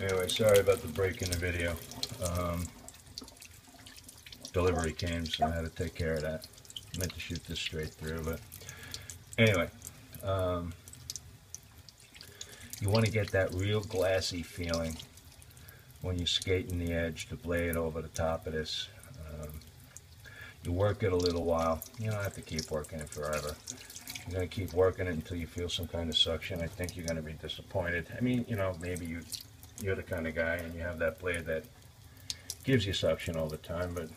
Anyway, sorry about the break in the video. Delivery came, so I had to take care of that. I meant to shoot this straight through, but anyway, you want to get that real glassy feeling when you're skating the edge, the blade over the top of this. You work it a little while. You don't have to keep working it forever. You're going to keep working it until you feel some kind of suction. I think you're going to be disappointed. I mean, you know, maybe you're the kind of guy and you have that blade that gives you suction all the time, but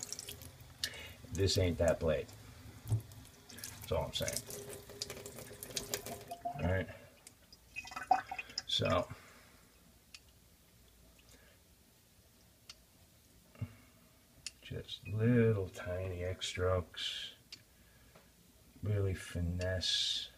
this ain't that blade. That's all I'm saying. Alright. So, just little tiny X strokes. Really finesse.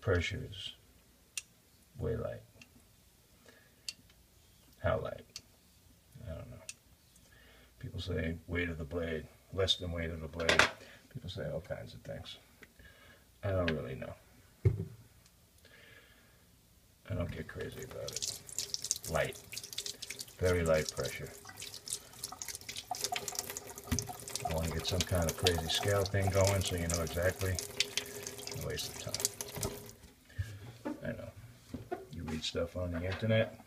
Pressure is way light. How light? I don't know. People say weight of the blade, less than weight of the blade. People say all kinds of things. I don't really know. I don't get crazy about it. Light. Very light pressure. I want to get some kind of crazy scale thing going so you know exactly. A waste of time. I know. You read stuff on the internet,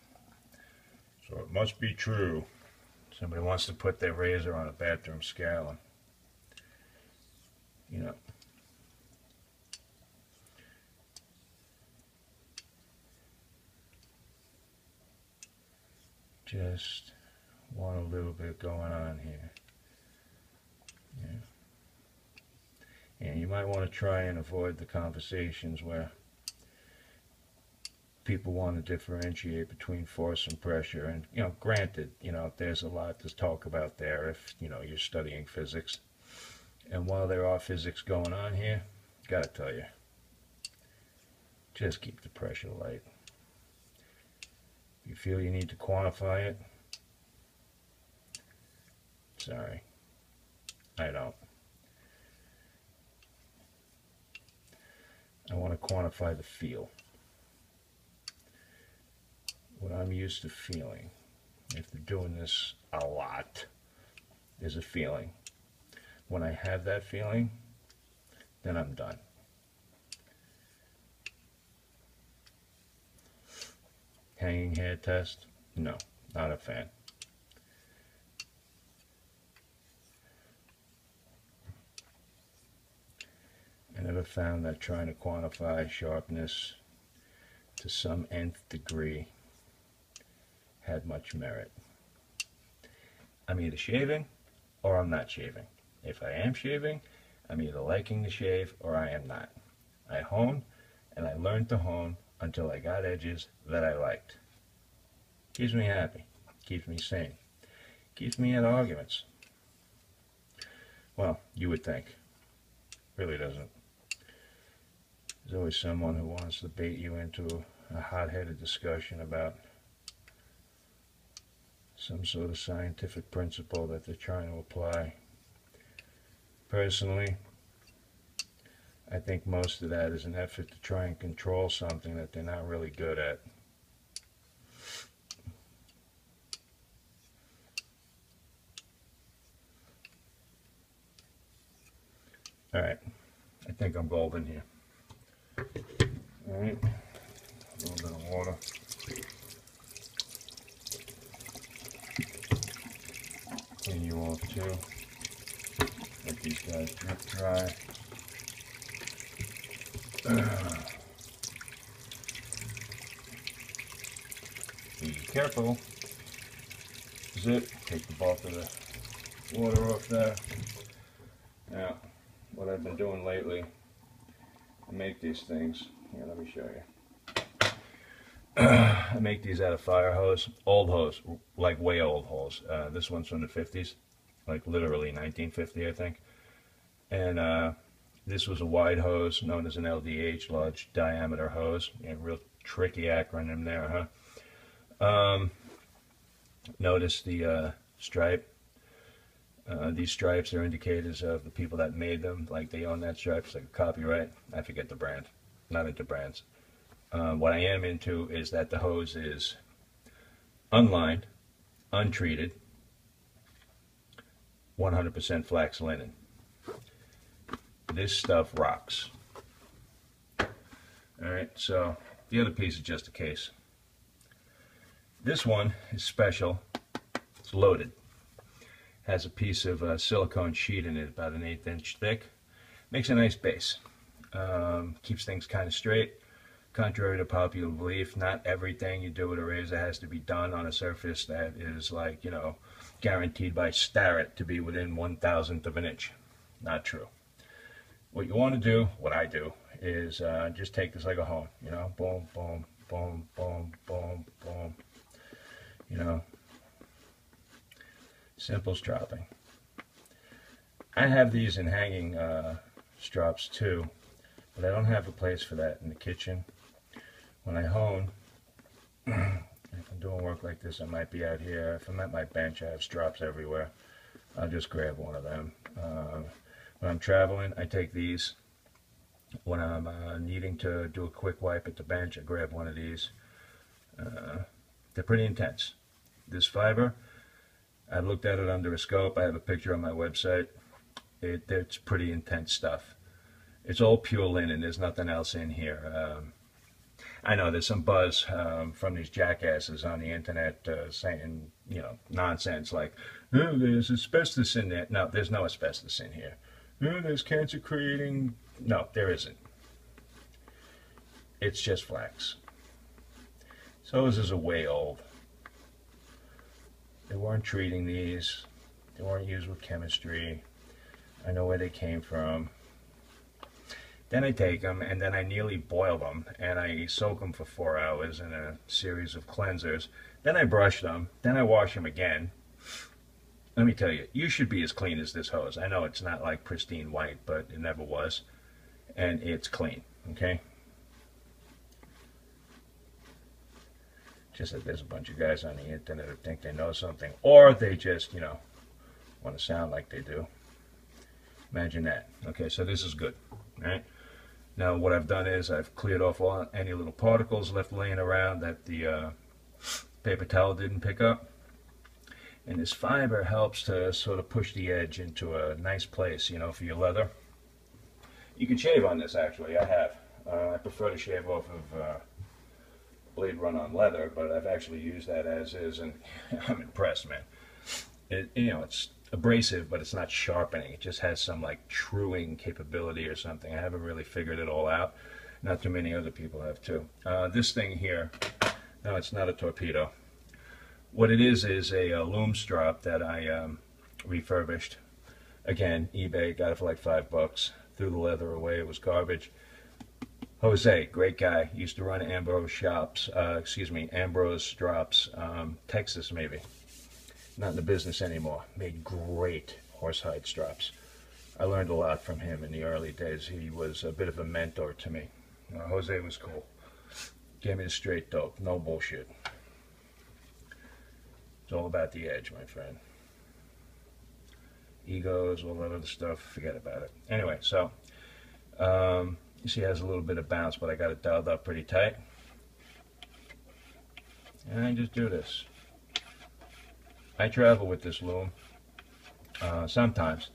so it must be true. Somebody wants to put their razor on a bathroom scale and, you know, just want a little bit going on here. Yeah. And you might want to try and avoid the conversations where people want to differentiate between force and pressure. And, you know, granted, you know, there's a lot to talk about there if, you know, you're studying physics. And while there are physics going on here, gotta tell you, just keep the pressure light. If you feel you need to quantify it, sorry, I don't. I want to quantify the feel. What I'm used to feeling, if they're doing this a lot, is a feeling. When I have that feeling, then I'm done. Hanging head test? No, not a fan. I never found that trying to quantify sharpness to some nth degree had much merit. I'm either shaving or I'm not shaving. If I am shaving, I'm either liking the shave or I am not. I hone and I learned to hone until I got edges that I liked. Keeps me happy, keeps me sane, keeps me at arguments. Well, you would think. Really doesn't. There's always someone who wants to bait you into a hot-headed discussion about some sort of scientific principle that they're trying to apply. Personally, I think most of that is an effort to try and control something that they're not really good at. Alright, I think I'm golden here. Alright, a little bit of water. Clean you off too. Let these guys drip dry. Be careful. Zip. Take the bulk of the water off there. Now, what I've been doing lately, I make these things. Here, let me show you. I make these out of fire hose, old hose, like way old hose. This one's from the 50s, like literally 1950, I think. And this was a wide hose known as an LDH, large diameter hose. Yeah, real tricky acronym there, huh? Notice the stripe. These stripes are indicators of the people that made them, like they own that stripe. It's like a copyright. I forget the brand. Not into brands. What I am into is that the hose is unlined, untreated, 100% flax linen. This stuff rocks. Alright, so the other piece is just a case. This one is special. It's loaded. Has a piece of silicone sheet in it, about an 1/8 inch thick. Makes a nice base. Keeps things kind of straight. Contrary to popular belief, not everything you do with a razor has to be done on a surface that is like, you know, guaranteed by Starrett to be within 1/1000th of an inch. Not true. What you want to do, what I do, is just take this like a hone, you know, boom, boom, boom, boom, boom, boom, you know, simple stropping. I have these in hanging strops too, but I don't have a place for that in the kitchen. When I hone, if I'm doing work like this, I might be out here. If I'm at my bench, I have strops everywhere. I'll just grab one of them. When I'm traveling, I take these. When I'm needing to do a quick wipe at the bench, I grab one of these. They're pretty intense. This fiber, I've looked at it under a scope. I have a picture on my website. It's pretty intense stuff. It's all pure linen. There's nothing else in here. I know there's some buzz from these jackasses on the internet saying, you know, nonsense like, oh, there's asbestos in there. No, there's no asbestos in here. Oh, there's cancer creating. No, there isn't. It's just flax. So this is a way old. They weren't treating these. They weren't used with chemistry. I know where they came from. Then I take them and then I nearly boil them and I soak them for 4 hours in a series of cleansers. Then I brush them. Then I wash them again. Let me tell you, you should be as clean as this hose. I know it's not like pristine white, but it never was. And it's clean, okay? Just that there's a bunch of guys on the internet who think they know something, or they just, you know, want to sound like they do. Imagine that. Okay, so this is good, all right? Now what I've done is I've cleared off any little particles left laying around that the paper towel didn't pick up. And this fiber helps to sort of push the edge into a nice place, you know, for your leather. You can shave on this, actually. I have. I prefer to shave off of blade run-on leather, but I've actually used that as is, and I'm impressed, man. You know, it's abrasive, but it's not sharpening. It just has some like truing capability or something. I haven't really figured it all out. Not too many other people have too. This thing here, no, it's not a torpedo. What it is a loom strap that I refurbished. Again, eBay, got it for like $5. Threw the leather away, it was garbage. Jose, great guy, used to run Ambrose shops, Ambrose Strops, Texas maybe. Not in the business anymore. Made great horsehide straps. I learned a lot from him in the early days. He was a bit of a mentor to me. Jose was cool. Gave me the straight dope, no bullshit. It's all about the edge, my friend. Egos, all that other stuff, forget about it. Anyway, so, you see it has a little bit of bounce, but I got it dialed up pretty tight. And I just do this. I travel with this loom, sometimes.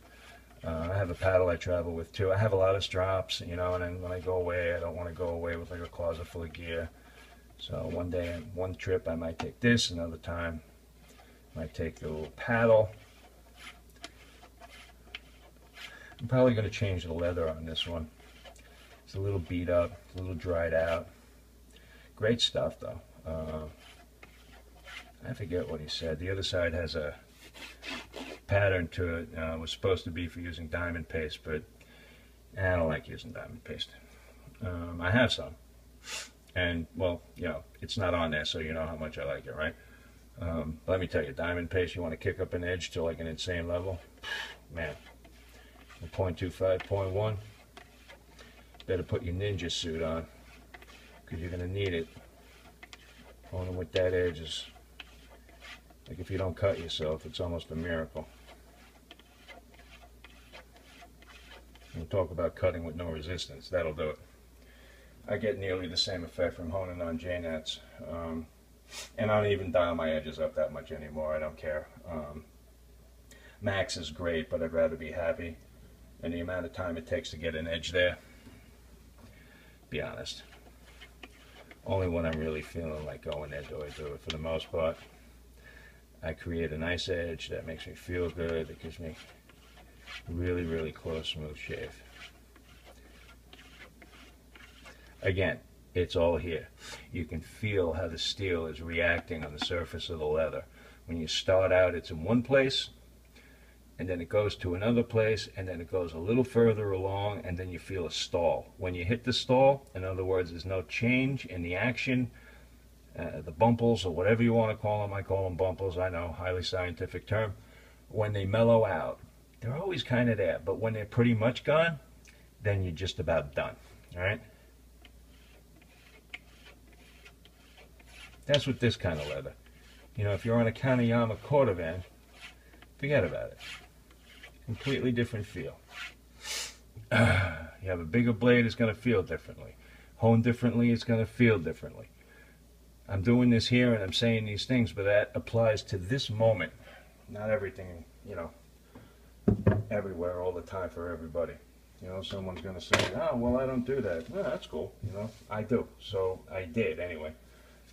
I have a paddle I travel with too. I have a lot of straps, you know, and then when I go away, I don't want to go away with like a closet full of gear. So one day, one trip, I might take this, another time, I might take the little paddle. I'm probably going to change the leather on this one. It's a little beat up, a little dried out. Great stuff though. I forget what he said. The other side has a pattern to it. It was supposed to be for using diamond paste, but I don't like using diamond paste. I have some. And, well, you know, it's not on there, so you know how much I like it, right? Let me tell you, diamond paste, you want to kick up an edge to like an insane level? Man, 0.25, 0.1. Better put your ninja suit on, because you're going to need it. Honing with that edge is Like if you don't cut yourself, it's almost a miracle. We'll talk about cutting with no resistance. That'll do it. I get nearly the same effect from honing on J-nets. And I don't even dial my edges up that much anymore. I don't care. Max is great, but I'd rather be happy. And the amount of time it takes to get an edge there, be honest. Only when I'm really feeling like going there do I do it. For the most part, I create a nice edge that makes me feel good. It gives me really, really close, smooth shave. Again, it's all here. You can feel how the steel is reacting on the surface of the leather. When you start out, it's in one place, and then it goes to another place, and then it goes a little further along, and then you feel a stall. When you hit the stall, in other words, there's no change in the action, the bumples, or whatever you want to call them. I call them bumples, I know, highly scientific term. When they mellow out, they're always kind of there, but when they're pretty much gone, then you're just about done, all right? That's with this kind of leather. You know, if you're on a Kanayama cordovan, forget about it. Completely different feel. You have a bigger blade, it's going to feel differently. Hone differently, it's going to feel differently. I'm doing this here and I'm saying these things, but that applies to this moment. Not everything, you know, everywhere, all the time for everybody. You know, someone's going to say, oh, well, I don't do that. Well, that's cool. You know, I do. So I did anyway.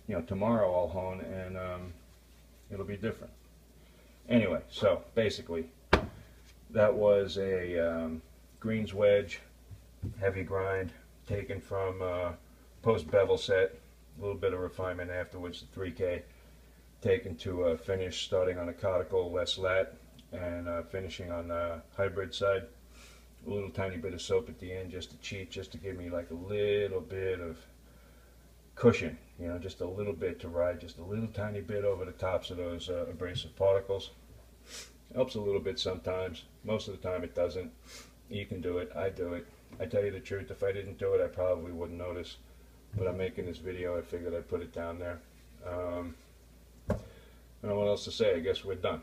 You know, tomorrow I'll hone and it'll be different. Anyway, so basically, that was a greens wedge, heavy grind, taken from post-bevel set. A little bit of refinement afterwards, the 3K, taken to a finish starting on a conical Les Lat and finishing on the hybrid side. A little tiny bit of soap at the end just to cheat, just to give me like a little bit of cushion, you know, just a little bit to ride, just a little tiny bit over the tops of those abrasive particles. Helps a little bit sometimes. Most of the time it doesn't. You can do it. I do it. I tell you the truth, if I didn't do it, I probably wouldn't notice. But I'm making this video, I figured I'd put it down there. I don't know what else to say. I guess we're done.